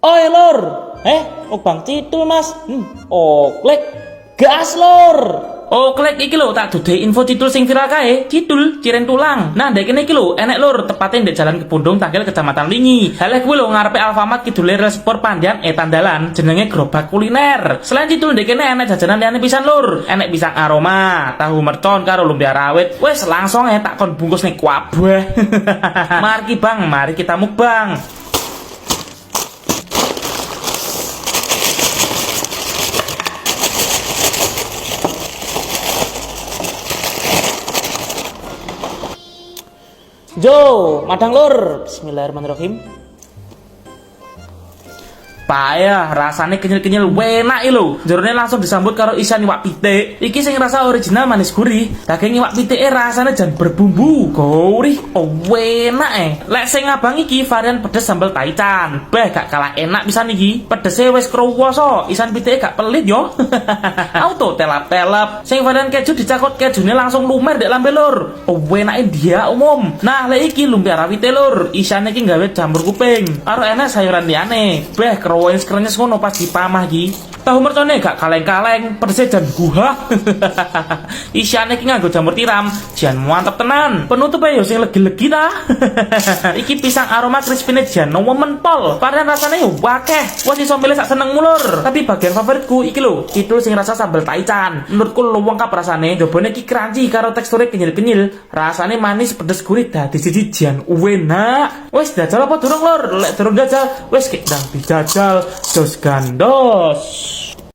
Oi lur, Bang Cidul mas, klik gas lur. Klik iki lho tak duduhi info Cidul sing viral kae. Cidul Ciren Tulang. Nah, ndek kene iki lho, enek lur tepatnya ndek Jalan Kepundung Tangkil Kecamatan Linyi. Haleh kuwi lho ngarepe Alfamart kidule rel sport Pandian Tandalan jenenge gerobak kuliner. Selain Cidul ndek kene enek jajanan liyane pisan lur. Enek pisang aroma, tahu mercon karo lumpia rawit. Wes langsung tak kon bungkus ning kuabeh. Mari Bang, mari kita mukbang. Jo, madang lur. Bismillahirrahmanirrahim. Payah, rasanya kenyal-kenyal enak lho. Jerone langsung disambut karo isian iwak pitik. Iki sing rasa original manis gurih. Daging iwak pitik rasanya jan berbumbu, gurih, enak. Lek sing abang iki varian pedes sambal taichan. Beh, gak kalah enak pisan iki. Pedese wis krowoso, isian pitike gak pelit yo. Auto telap-telap. Sing varian keju dicakot kejune langsung lumer dek lambe lur. Enake dia umum. Nah, lek iki lumpia rawit lur. Isiane iki gawe jamur kuping. Karo enek sayuran liyane. Beh, kerenyes ngono pas dipamah iki. Tahu mercone gak kaleng-kaleng, pedese jan guhah. Isiane iki nganggo jamur tiram, jan mantep tenan. Penutup yo sing legi-legi ta. Iki pisang aroma crispy-ne jan mentol. Varian rasane yo akeh. Wes iso milih sak seneng mulur. Tapi bagian favoritku iki lho, Cidul sing rasa sambal taichan. Menurutku lengkap rasane, jobone iki crunchy karo teksture kenyil-kenyil. Rasane manis pedes gurih dadi siji jan enak. Wes jajal apa durung lur? Lek durung jajal, wes ndang dijajal. Dos gandos.